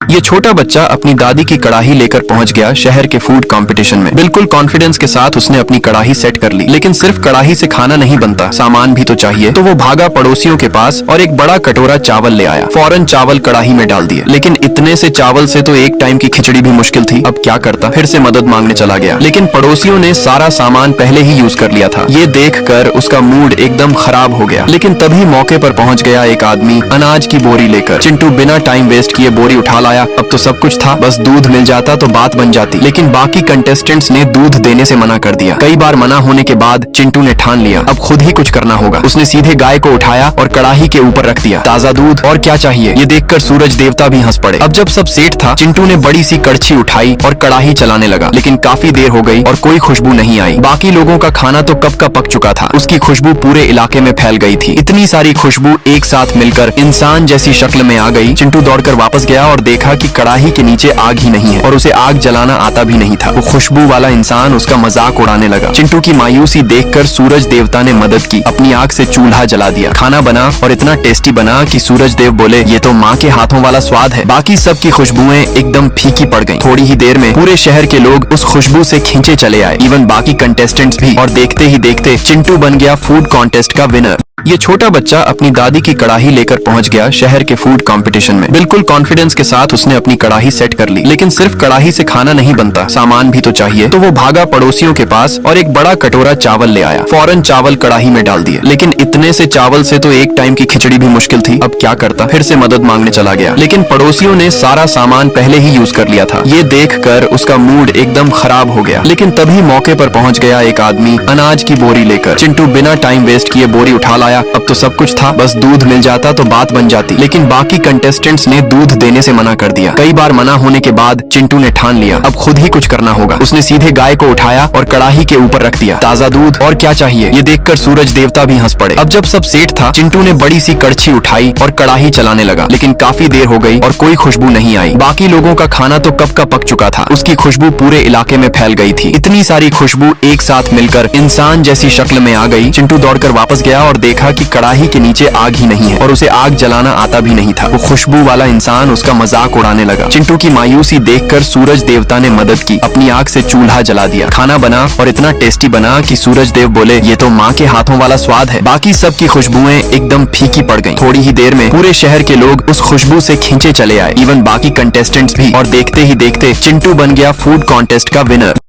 ये छोटा बच्चा अपनी दादी की कड़ाही लेकर पहुंच गया शहर के फूड कंपटीशन में। बिल्कुल कॉन्फिडेंस के साथ उसने अपनी कड़ाही सेट कर ली, लेकिन सिर्फ कड़ाही से खाना नहीं बनता, सामान भी तो चाहिए। तो वो भागा पड़ोसियों के पास और एक बड़ा कटोरा चावल ले आया। फौरन चावल कड़ाही में डाल दिए, लेकिन इतने से चावल से तो एक टाइम की खिचड़ी भी मुश्किल थी। अब क्या करता? फिर से मदद मांगने चला गया, लेकिन पड़ोसियों ने सारा सामान पहले ही यूज कर लिया था। ये देखकर उसका मूड एकदम खराब हो गया। लेकिन तभी मौके पर पहुंच गया एक आदमी अनाज की बोरी लेकर। चिंटू बिना टाइम वेस्ट किए बोरी उठा लाया। अब तो सब कुछ था, बस दूध मिल जाता तो बात बन जाती। लेकिन बाकी कंटेस्टेंट्स ने दूध देने से मना कर दिया। कई बार मना होने के बाद चिंटू ने ठान लिया, अब खुद ही कुछ करना होगा। उसने सीधे गाय को उठाया और कड़ाही के ऊपर रख दिया। ताजा दूध और क्या चाहिए? ये देखकर सूरज देवता भी हंस पड़े। अब जब सब सेट था, चिंटू ने बड़ी सी कड़छी उठाई और कड़ाही चलाने लगा, लेकिन काफी देर हो गई और कोई खुशबू नहीं आई। बाकी लोगों का खाना तो कब का पक चुका था। उसकी खुशबू पूरे इलाके में फैल गई थी। इतनी सारी खुशबू एक साथ मिलकर इंसान जैसी शक्ल में आ गई। चिंटू दौड़कर वापस गया और देखा कि कड़ाही के नीचे आग ही नहीं है और उसे आग जलाना आता भी नहीं था। वो खुशबू वाला इंसान उसका मजाक उड़ाने लगा। चिंटू की मायूसी देखकर सूरज देवता ने मदद की, अपनी आग से चूल्हा जला दिया। खाना बना और इतना टेस्टी बना कि सूरज देव बोले, ये तो माँ के हाथों वाला स्वाद है। बाकी सबकी खुशबुएं एकदम फीकी पड़ गईं। थोड़ी ही देर में पूरे शहर के लोग उस खुशबू से खींचे चले आए, इवन बाकी कंटेस्टेंट्स भी। और देखते ही देखते चिंटू बन गया फूड कॉन्टेस्ट का विनर। ये छोटा बच्चा अपनी दादी की कड़ाही लेकर पहुंच गया शहर के फूड कंपटीशन में। बिल्कुल कॉन्फिडेंस के साथ उसने अपनी कड़ाही सेट कर ली, लेकिन सिर्फ कड़ाही से खाना नहीं बनता, सामान भी तो चाहिए। तो वो भागा पड़ोसियों के पास और एक बड़ा कटोरा चावल ले आया। फौरन चावल कड़ाही में डाल दिए, लेकिन इतने से चावल से तो एक टाइम की खिचड़ी भी मुश्किल थी। अब क्या करता? फिर से मदद मांगने चला गया, लेकिन पड़ोसियों ने सारा सामान पहले ही यूज कर लिया था। ये देखकर उसका मूड एकदम खराब हो गया। लेकिन तभी मौके पर पहुंच गया एक आदमी अनाज की बोरी लेकर। चिंटू बिना टाइम वेस्ट किए बोरी उठा लाया। अब तो सब कुछ था, बस दूध मिल जाता तो बात बन जाती। लेकिन बाकी कंटेस्टेंट्स ने दूध देने से मना कर दिया। कई बार मना होने के बाद चिंटू ने ठान लिया, अब खुद ही कुछ करना होगा। उसने सीधे गाय को उठाया और कड़ाही के ऊपर रख दिया। ताजा दूध और क्या चाहिए? ये देखकर सूरज देवता भी हंस पड़े। अब जब सब सेट था, चिंटू ने बड़ी सी कड़छी उठाई और कड़ाही चलाने लगा, लेकिन काफी देर हो गई और कोई खुशबू नहीं आई। बाकी लोगों का खाना तो कब का पक चुका था। उसकी खुशबू पूरे इलाके में फैल गई थी। इतनी सारी खुशबू एक साथ मिलकर इंसान जैसी शक्ल में आ गई। चिंटू दौड़कर वापस गया और देखा कि कड़ाही के नीचे आग ही नहीं है और उसे आग जलाना आता भी नहीं था। वो खुशबू वाला इंसान उसका मजाक उड़ाने लगा। चिंटू की मायूसी देखकर सूरज देवता ने मदद की, अपनी आग से चूल्हा जला दिया। खाना बना और इतना टेस्टी बना कि सूरज देव बोले, ये तो माँ के हाथों वाला स्वाद है। बाकी सबकी खुशबुएं एकदम फीकी पड़ गईं। थोड़ी ही देर में पूरे शहर के लोग उस खुशबू से खींचे चले आए, इवन बाकी कंटेस्टेंट्स भी। और देखते ही देखते चिंटू बन गया फूड कॉन्टेस्ट का विनर।